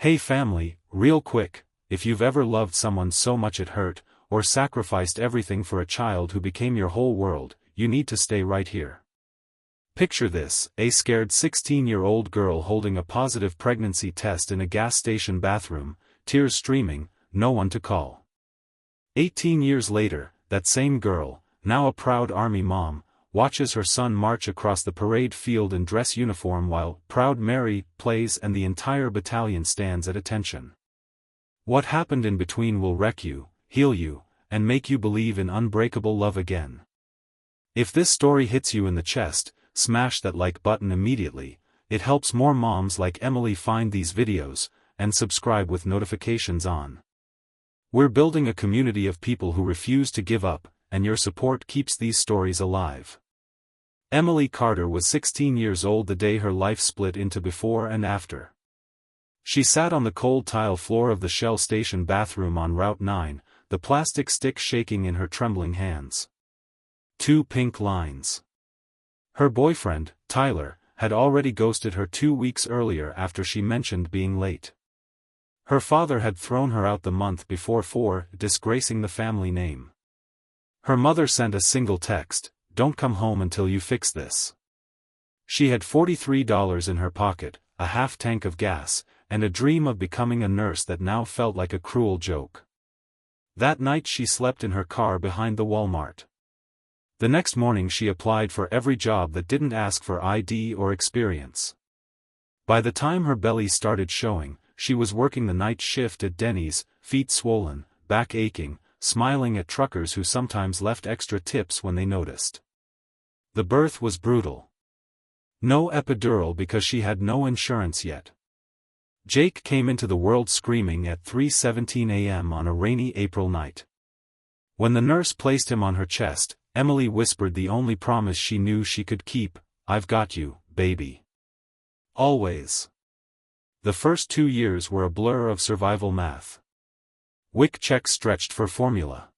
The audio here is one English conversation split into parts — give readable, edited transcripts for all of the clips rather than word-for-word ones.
Hey family, real quick, if you've ever loved someone so much it hurt, or sacrificed everything for a child who became your whole world, you need to stay right here. Picture this, a scared 16-year-old girl holding a positive pregnancy test in a gas station bathroom, tears streaming, no one to call. 18 years later, that same girl, now a proud army mom, watches her son march across the parade field in dress uniform while Proud Mary plays and the entire battalion stands at attention. What happened in between will wreck you, heal you, and make you believe in unbreakable love again. If this story hits you in the chest, smash that like button immediately. It helps more moms like Emily find these videos, and subscribe with notifications on. We're building a community of people who refuse to give up, and your support keeps these stories alive. Emily Carter was 16 years old the day her life split into before and after. She sat on the cold tile floor of the Shell station bathroom on Route 9, the plastic stick shaking in her trembling hands. 2 pink lines. Her boyfriend, Tyler, had already ghosted her 2 weeks earlier after she mentioned being late. Her father had thrown her out the month before for disgracing the family name. Her mother sent a single text, "Don't come home until you fix this." She had $43 in her pocket, a half tank of gas, and a dream of becoming a nurse that now felt like a cruel joke. That night she slept in her car behind the Walmart. The next morning she applied for every job that didn't ask for ID or experience. By the time her belly started showing, she was working the night shift at Denny's, feet swollen, back aching, smiling at truckers who sometimes left extra tips when they noticed. The birth was brutal. No epidural because she had no insurance yet. Jake came into the world screaming at 3:17 a.m. on a rainy April night. When the nurse placed him on her chest, Emily whispered the only promise she knew she could keep, "I've got you, baby." Always. The first 2 years were a blur of survival math. WIC checks stretched for formula.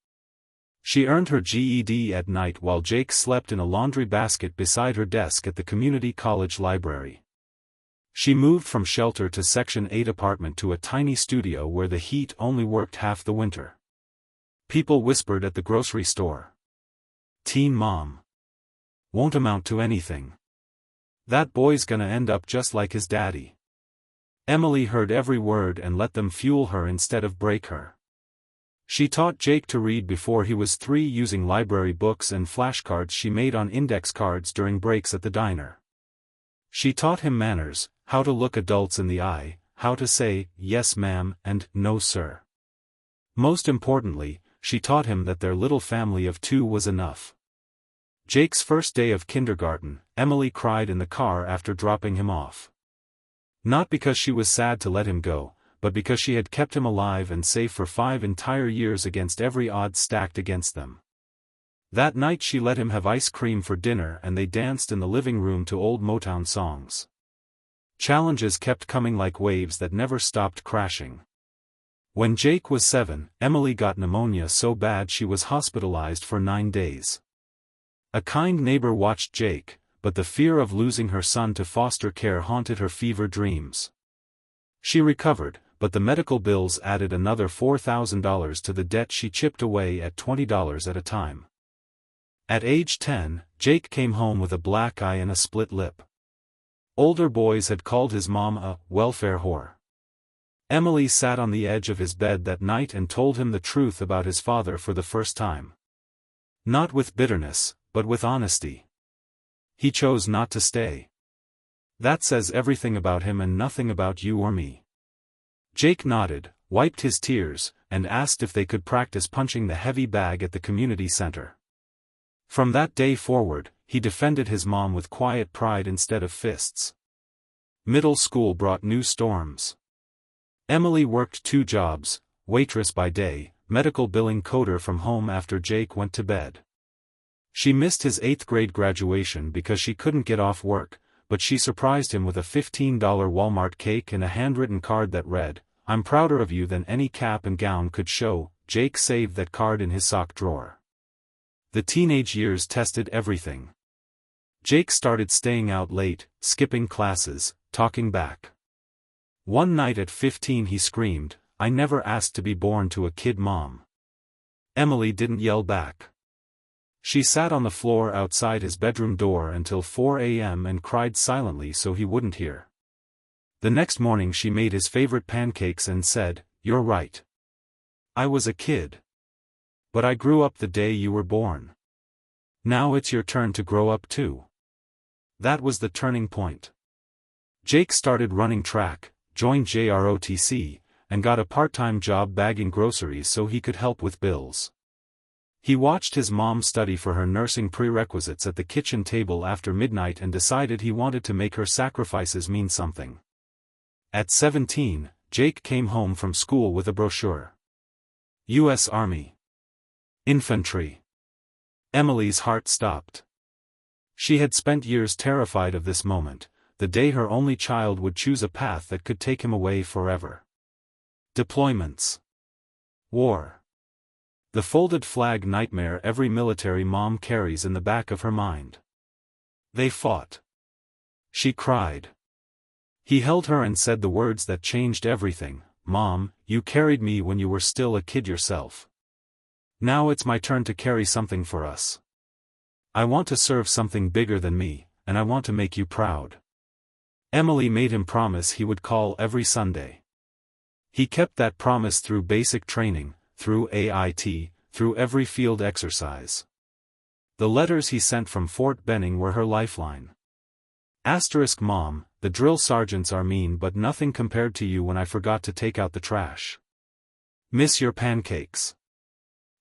She earned her GED at night while Jake slept in a laundry basket beside her desk at the community college library. She moved from shelter to Section 8 apartment to a tiny studio where the heat only worked half the winter. People whispered at the grocery store. "Teen mom. Won't amount to anything. That boy's gonna end up just like his daddy." Emily heard every word and let them fuel her instead of break her. She taught Jake to read before he was 3 using library books and flashcards she made on index cards during breaks at the diner. She taught him manners, how to look adults in the eye, how to say, "Yes ma'am," and "No sir." Most importantly, she taught him that their little family of 2 was enough. Jake's first day of kindergarten, Emily cried in the car after dropping him off. Not because she was sad to let him go, but because she had kept him alive and safe for 5 entire years against every odds stacked against them. That night she let him have ice cream for dinner and they danced in the living room to old Motown songs. Challenges kept coming like waves that never stopped crashing. When Jake was 7, Emily got pneumonia so bad she was hospitalized for 9 days. A kind neighbor watched Jake, but the fear of losing her son to foster care haunted her fever dreams. She recovered, but the medical bills added another $4,000 to the debt she chipped away at $20 at a time. At age 10, Jake came home with a black eye and a split lip. Older boys had called his mom a welfare whore. Emily sat on the edge of his bed that night and told him the truth about his father for the first time. Not with bitterness, but with honesty. He chose not to stay. That says everything about him and nothing about you or me. Jake nodded, wiped his tears, and asked if they could practice punching the heavy bag at the community center. From that day forward, he defended his mom with quiet pride instead of fists. Middle school brought new storms. Emily worked 2 jobs, waitress by day, medical billing coder from home after Jake went to bed. She missed his 8th grade graduation because she couldn't get off work, but she surprised him with a $15 Walmart cake and a handwritten card that read, "I'm prouder of you than any cap and gown could show." Jake saved that card in his sock drawer. The teenage years tested everything. Jake started staying out late, skipping classes, talking back. One night at 15 he screamed, "I never asked to be born to a kid, Mom." Emily didn't yell back. She sat on the floor outside his bedroom door until 4 a.m. and cried silently so he wouldn't hear. The next morning she made his favorite pancakes and said, "You're right. I was a kid. But I grew up the day you were born. Now it's your turn to grow up too." That was the turning point. Jake started running track, joined JROTC, and got a part-time job bagging groceries so he could help with bills. He watched his mom study for her nursing prerequisites at the kitchen table after midnight and decided he wanted to make her sacrifices mean something. At 17, Jake came home from school with a brochure. U.S. Army. Infantry. Emily's heart stopped. She had spent years terrified of this moment, the day her only child would choose a path that could take him away forever. Deployments. War. The folded flag nightmare every military mom carries in the back of her mind. They fought. She cried. He held her and said the words that changed everything, "Mom, you carried me when you were still a kid yourself. Now it's my turn to carry something for us. I want to serve something bigger than me, and I want to make you proud." Emily made him promise he would call every Sunday. He kept that promise through basic training, through AIT, through every field exercise. The letters he sent from Fort Benning were her lifeline. *Mom, the drill sergeants are mean but nothing compared to you when I forgot to take out the trash. Miss your pancakes.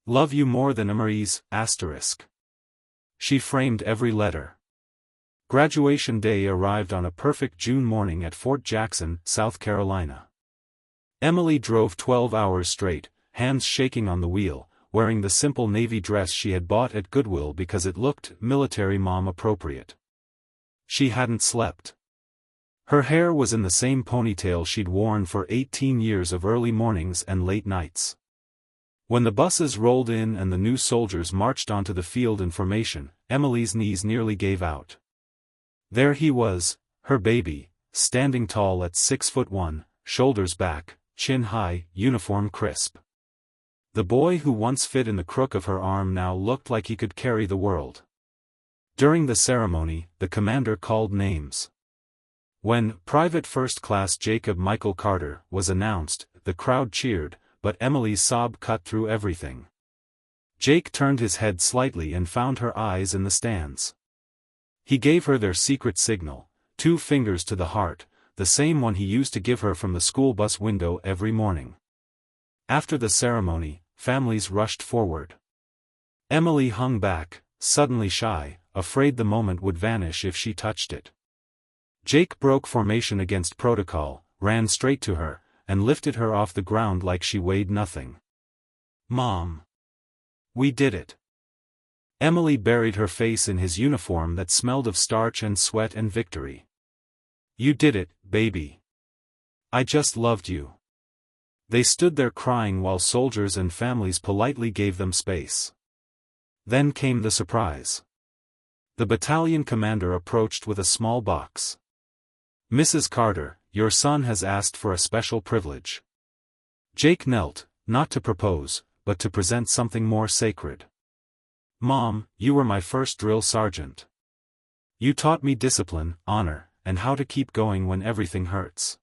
Love you more than Emery's, *. She framed every letter. Graduation day arrived on a perfect June morning at Fort Jackson, South Carolina. Emily drove 12 hours straight, hands shaking on the wheel, wearing the simple navy dress she had bought at Goodwill because it looked military mom appropriate. She hadn't slept. Her hair was in the same ponytail she'd worn for 18 years of early mornings and late nights. When the buses rolled in and the new soldiers marched onto the field in formation, Emily's knees nearly gave out. There he was, her baby, standing tall at 6'1", shoulders back, chin high, uniform crisp. The boy who once fit in the crook of her arm now looked like he could carry the world. During the ceremony, the commander called names. When Private First Class Jacob Michael Carter was announced, the crowd cheered, but Emily's sob cut through everything. Jake turned his head slightly and found her eyes in the stands. He gave her their secret signal, 2 fingers to the heart, the same one he used to give her from the school bus window every morning. After the ceremony, families rushed forward. Emily hung back, suddenly shy, afraid the moment would vanish if she touched it. Jake broke formation against protocol, ran straight to her, and lifted her off the ground like she weighed nothing. "Mom. We did it." Emily buried her face in his uniform that smelled of starch and sweat and victory. "You did it, baby. I just loved you." They stood there crying while soldiers and families politely gave them space. Then came the surprise. The battalion commander approached with a small box. "Mrs. Carter, your son has asked for a special privilege." Jake knelt, not to propose, but to present something more sacred. "Mom, you were my first drill sergeant. You taught me discipline, honor, and how to keep going when everything hurts.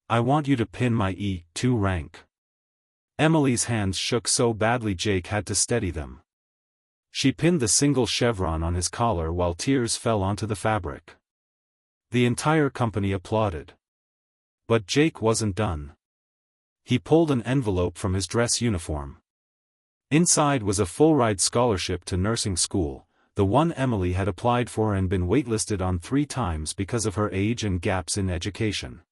I want you to pin my E2 rank." Emily's hands shook so badly Jake had to steady them. She pinned the single chevron on his collar while tears fell onto the fabric. The entire company applauded. But Jake wasn't done. He pulled an envelope from his dress uniform. Inside was a full-ride scholarship to nursing school, the one Emily had applied for and been waitlisted on 3 times because of her age and gaps in education.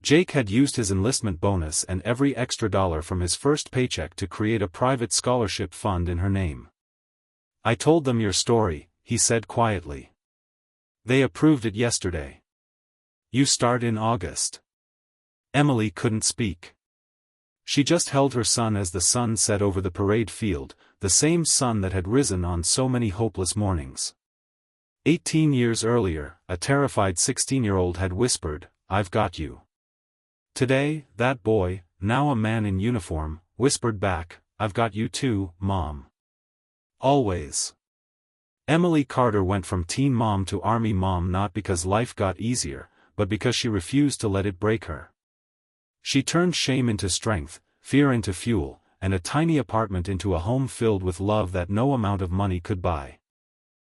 Jake had used his enlistment bonus and every extra dollar from his first paycheck to create a private scholarship fund in her name. "I told them your story," he said quietly. "They approved it yesterday. You start in August." Emily couldn't speak. She just held her son as the sun set over the parade field, the same sun that had risen on so many hopeless mornings. 18 years earlier, a terrified 16-year-old had whispered, "I've got you." Today, that boy, now a man in uniform, whispered back, "I've got you too, Mom. Always." Emily Carter went from teen mom to army mom not because life got easier, but because she refused to let it break her. She turned shame into strength, fear into fuel, and a tiny apartment into a home filled with love that no amount of money could buy.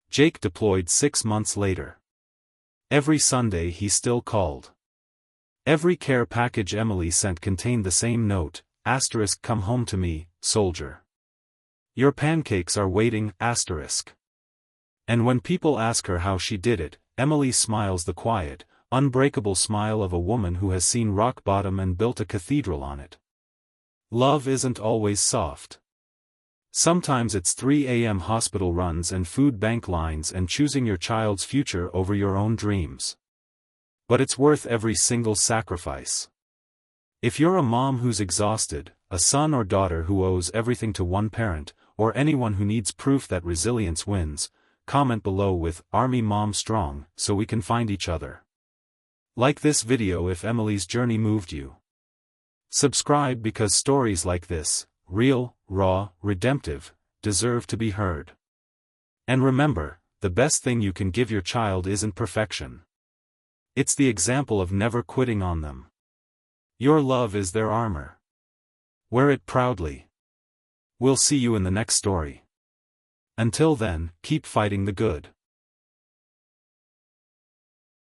Jake deployed 6 months later. Every Sunday he still called. Every care package Emily sent contained the same note, *, "Come home to me, soldier. Your pancakes are waiting, *. And when people ask her how she did it, Emily smiles the quiet, unbreakable smile of a woman who has seen rock bottom and built a cathedral on it. Love isn't always soft. Sometimes it's 3 a.m. hospital runs and food bank lines and choosing your child's future over your own dreams. But it's worth every single sacrifice. If you're a mom who's exhausted, a son or daughter who owes everything to one parent, or anyone who needs proof that resilience wins, comment below with "Army Mom Strong" so we can find each other. Like this video if Emily's journey moved you. Subscribe because stories like this, real, raw, redemptive, deserve to be heard. And remember, the best thing you can give your child isn't perfection. It's the example of never quitting on them. Your love is their armor. Wear it proudly. We'll see you in the next story. Until then, keep fighting the good.